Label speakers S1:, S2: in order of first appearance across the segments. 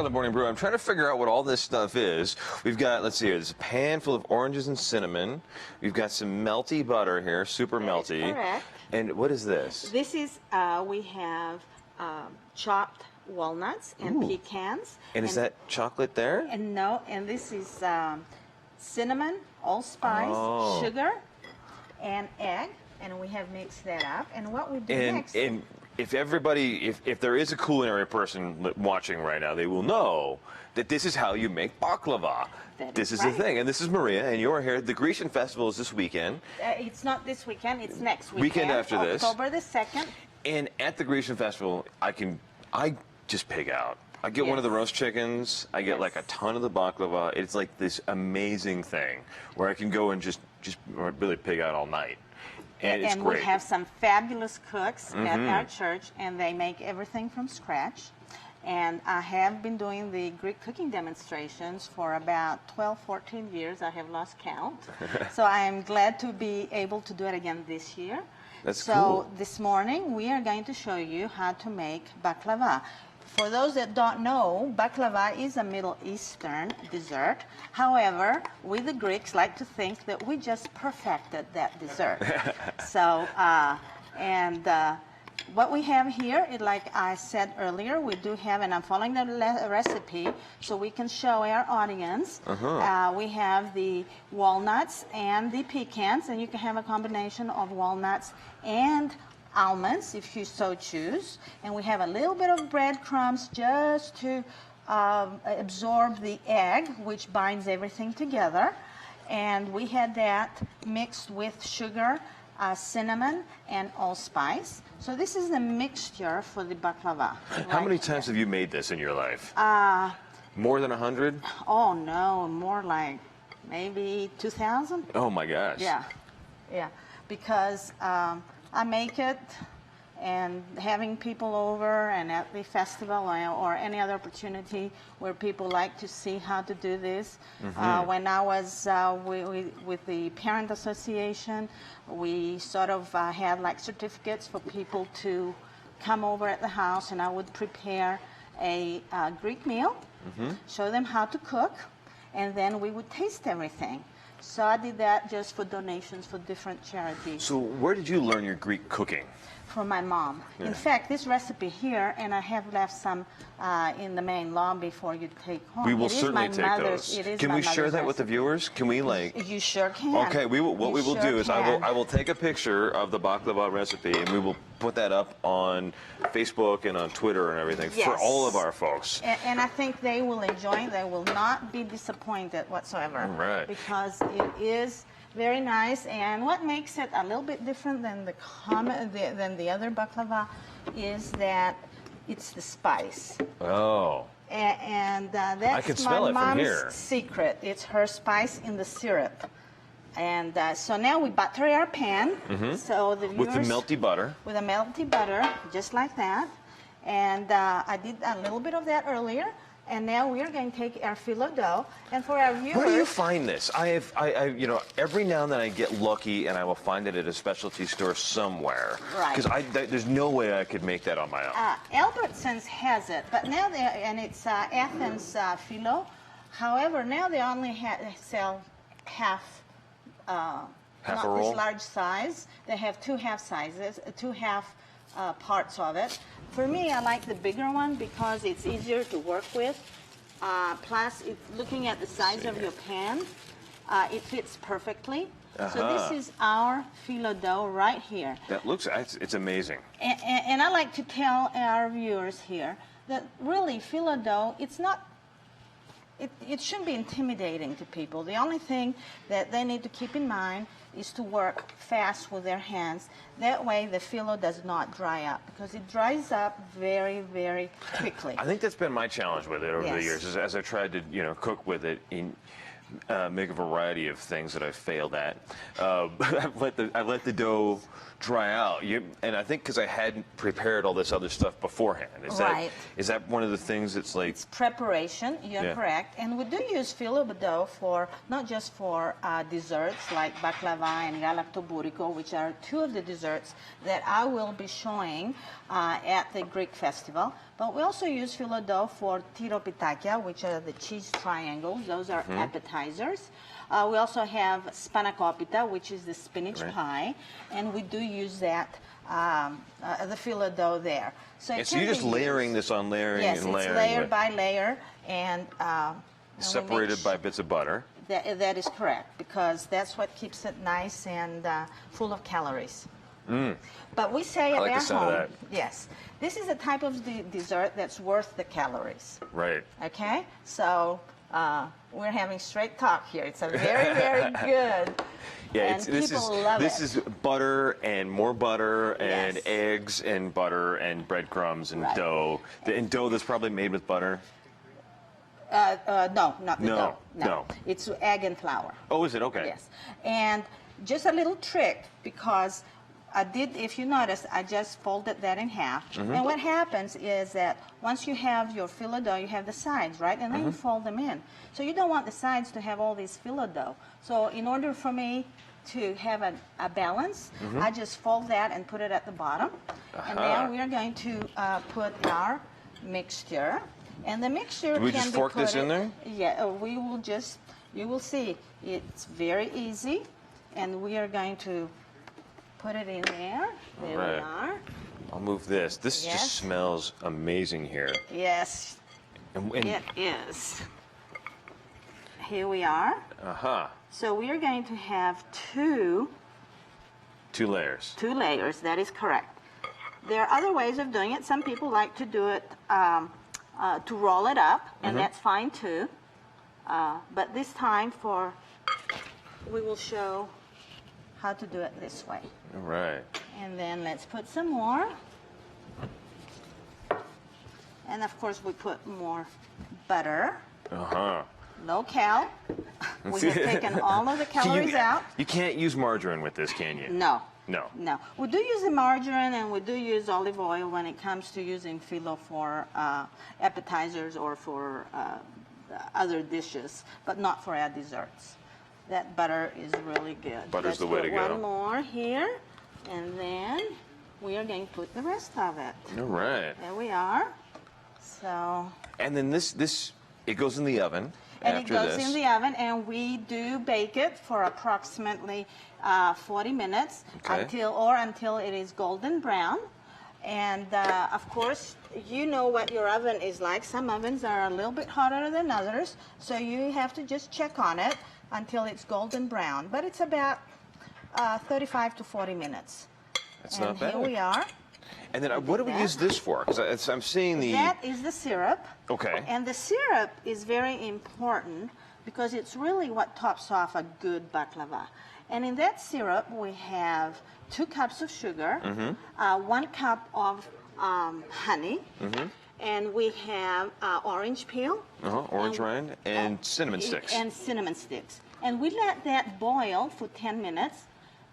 S1: on the Morning Brew. I'm trying to figure out what all this stuff is. We've got, let's see, there's a pan full of oranges and cinnamon. We've got some melty butter here, super melty.
S2: Correct.
S1: And what is this?
S2: This is, we have chopped walnuts and pecans.
S1: And is that chocolate there?
S2: And no, and this is cinnamon, allspice, sugar, and egg. And we have mixed that up. And what we do next...
S1: And if everybody, if there is a culinary person watching right now, they will know that this is how you make baklava. This is the thing. And this is Maria, and you're here. The Grecian Festival is this weekend.
S2: It's not this weekend, it's next weekend.
S1: Weekend after this.
S2: October the 2nd.
S1: And at the Grecian Festival, I just pig out. I get one of the roast chickens. I get like a ton of the baklava. It's like this amazing thing where I can go and just really pig out all night. And it's great.
S2: We have some fabulous cooks at our church, and they make everything from scratch. And I have been doing the Greek cooking demonstrations for about 12, 14 years. I have lost count. So I am glad to be able to do it again this year.
S1: That's
S2: cool.
S1: So
S2: this morning we are going to show you how to make baklava. For those that don't know, baklava is a Middle Eastern dessert. However, we the Greeks like to think that we just perfected that dessert. So, what we have here is, like I said earlier, we do have, and I'm following the recipe so we can show our audience. We have the walnuts and the pecans, and you can have a combination of walnuts and almonds if you so choose. And we have a little bit of breadcrumbs just to absorb the egg, which binds everything together. And we had that mixed with sugar, cinnamon, and allspice. So this is the mixture for the baklava.
S1: How many times have you made this in your life? More than 100?
S2: Oh no, more like maybe 2,000.
S1: Oh my gosh.
S2: Yeah, because I make it, and having people over and at the festival or any other opportunity where people like to see how to do this. When I was with the Parent Association, we sort of had like certificates for people to come over at the house, and I would prepare a Greek meal, show them how to cook, and then we would taste everything. So I did that just for donations for different charities.
S1: So where did you learn your Greek cooking?
S2: From my mom. In fact, this recipe here, and I have left some in the main lobby for you to take home.
S1: We will certainly take those. Can we share that with the viewers? Can we
S2: You sure can.
S1: Okay, what we will do is I will take a picture of the baklava recipe, and we will put that up on Facebook and on Twitter and everything for all of our folks.
S2: And I think they will enjoy it. They will not be disappointed whatsoever.
S1: Right.
S2: Because it is very nice, and what makes it a little bit different than the other baklava is that it's the spice.
S1: Oh.
S2: And that's my mom's secret. It's her spice in the syrup. And so now we butter our pan. So the viewers,
S1: with the melty butter.
S2: With the melty butter, just like that. And I did a little bit of that earlier. And now we are going to take our phyllo dough, and for our viewers...
S1: Where do you find this? You know, every now and then I get lucky, and I will find it at a specialty store somewhere.
S2: Right.
S1: Because there's no way I could make that on my own.
S2: Albertsons has it, but now and it's Athens phyllo. However, now they only sell half
S1: a
S2: not
S1: roll?
S2: This large size. They have two half sizes, two half parts of it. For me, I like the bigger one because it's easier to work with. Plus, looking at the size of your pan, it fits perfectly. So this is our phyllo dough right here.
S1: That looks, it's amazing.
S2: And I like to tell our viewers here that really phyllo dough, it's not, it shouldn't be intimidating to people. The only thing that they need to keep in mind is to work fast with their hands. That way the phyllo does not dry up, because it dries up very, very quickly.
S1: I think that's been my challenge with it over the years, as I tried to, cook with it. make a variety of things that I've failed at. I let the dough dry out, and I think because I hadn't prepared all this other stuff beforehand. Is that one of the things that's like?
S2: It's preparation. You're correct, and we do use filo dough for not just for desserts like baklava and galaktobouriko, which are two of the desserts that I will be showing at the Greek festival. But we also use filo dough for tiropitakia, which are the cheese triangles. Those are appetizers. We also have spanakopita, which is the spinach pie, and we do use that, the filo dough there. So,
S1: so you're just layering this on layering and layering. Yes,
S2: it's layer by layer, and
S1: separated by bits of butter.
S2: That is correct, because that's what keeps it nice and full of calories. But we say
S1: I like
S2: at
S1: the sound
S2: home,
S1: of that.
S2: yes, this is a type of dessert that's worth the calories.
S1: Right.
S2: Okay, so we're having straight talk here. It's a very, very good.
S1: Yeah,
S2: and people love it.
S1: This is butter and more butter and eggs and butter and breadcrumbs and dough. And dough that's probably made with butter.
S2: No, not the dough.
S1: No.
S2: It's egg and flour.
S1: Oh, is it? Okay.
S2: Yes. And just a little trick, because if you notice, I just folded that in half. And what happens is that once you have your filo dough, you have the sides, right? And then you fold them in. So you don't want the sides to have all this filo dough. So in order for me to have a balance, I just fold that and put it at the bottom. And now we are going to put our mixture. And the mixture
S1: Do we just fork this in there?
S2: Yeah, we will just, you will see, it's very easy. And we are going to put it in there. There we are.
S1: I'll move this. This just smells amazing here.
S2: Yes, it is. Here we are. So we are going to have two
S1: layers.
S2: Two layers, that is correct. There are other ways of doing it. Some people like to do it to roll it up, and that's fine too. But this time we will show how to do it this way.
S1: All right.
S2: And then let's put some more. And of course we put more butter. Low cal. We have taken all of the calories out.
S1: You can't use margarine with this, can you?
S2: No.
S1: No.
S2: No. We do use the margarine, and we do use olive oil when it comes to using filo for appetizers or for other dishes, but not for our desserts. That butter is really good.
S1: Butter's the way to go.
S2: One more here, and then we are going to put the rest of it.
S1: All right.
S2: There we are. So.
S1: And then this it goes in the oven.
S2: And it goes in the oven, and we do bake it for approximately 40 minutes until it is golden brown. And of course, you know what your oven is like. Some ovens are a little bit hotter than others, so you have to just check on it until it's golden brown. But it's about 35 to 40 minutes.
S1: That's not bad.
S2: Here we are.
S1: And then what do we use this for? Because I'm seeing the...
S2: That is the syrup.
S1: Okay.
S2: And the syrup is very important because it's really what tops off a good baklava. And in that syrup, we have 2 cups of sugar, 1 cup of honey, and we have orange peel.
S1: Orange rind and cinnamon sticks.
S2: And cinnamon sticks. And we let that boil for 10 minutes.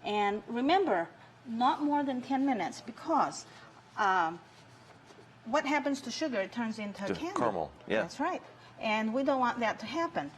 S2: And remember, not more than 10 minutes, because what happens to sugar? It turns into a candy.
S1: Caramel, yeah.
S2: That's right. And we don't want that to happen.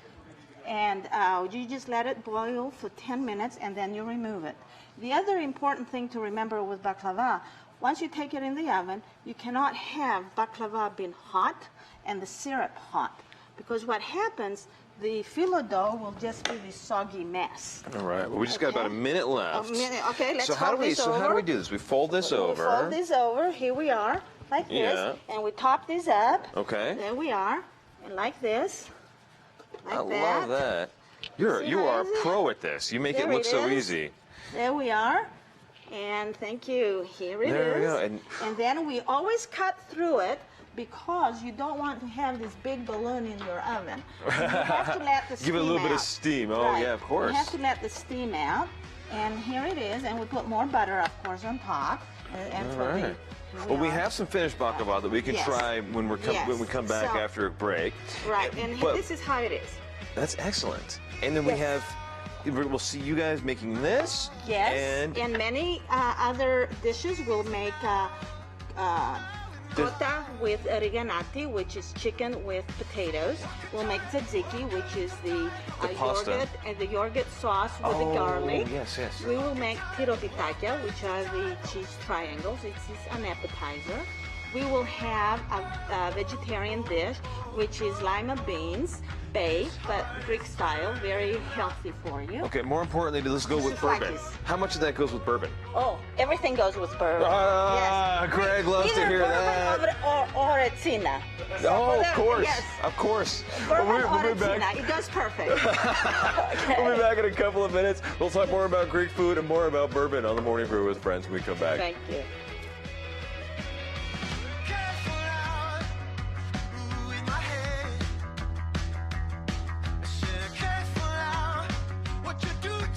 S2: And you just let it boil for 10 minutes, and then you remove it. The other important thing to remember with baklava, once you take it in the oven, you cannot have baklava being hot and the syrup hot. Because what happens, the filo dough will just be this soggy mess.
S1: All right. Well, we just got about a minute left.
S2: A minute. Okay, let's
S1: So how do we do this? We fold this over.
S2: We fold this over. Here we are, like this, and we top this up.
S1: Okay.
S2: There we are, and like this. Like
S1: I love that. You are a pro at this. You make it look so easy.
S2: There we are. And thank you. Here it is.
S1: There we go.
S2: And then we always cut through it, because you don't want to have this big balloon in your oven. You have to let the steam
S1: Give it a little bit
S2: out.
S1: of steam. Oh, yeah, of course.
S2: You have to let the steam out. And here it is. And we put more butter, of course, on top. And
S1: all right. Well, we have some finished baklava that we can try when we come back after a break.
S2: Right. And this is how it is.
S1: That's excellent. And then we
S2: Yes.
S1: have, we'll see you guys making this.
S2: Yes,
S1: And
S2: and many other dishes will make cotta with riganati, which is chicken with potatoes. We'll make tzatziki, which is the
S1: pasta.
S2: yogurt and the yogurt sauce with the garlic.
S1: Yes, yes.
S2: We will make tiropitaka, which are the cheese triangles. It's an appetizer. We will have a vegetarian dish, which is lima beans, baked, but Greek style, very healthy for you.
S1: Okay, more importantly, let's go with bourbon.
S2: Souvlaki.
S1: How much of that goes with bourbon?
S2: Oh, everything goes with bourbon.
S1: Ah, Greg loves to
S2: Either
S1: hear
S2: bourbon
S1: that.
S2: or a tina.
S1: Oh, of
S2: Whatever,
S1: course.
S2: Yes.
S1: Of course.
S2: Bourbon
S1: We'll
S2: or a
S1: be back.
S2: tina. It goes perfect.
S1: We'll be back in a couple of minutes. We'll talk more about Greek food and more about bourbon on the Morning Brew with Friends when we come back.
S2: Thank you.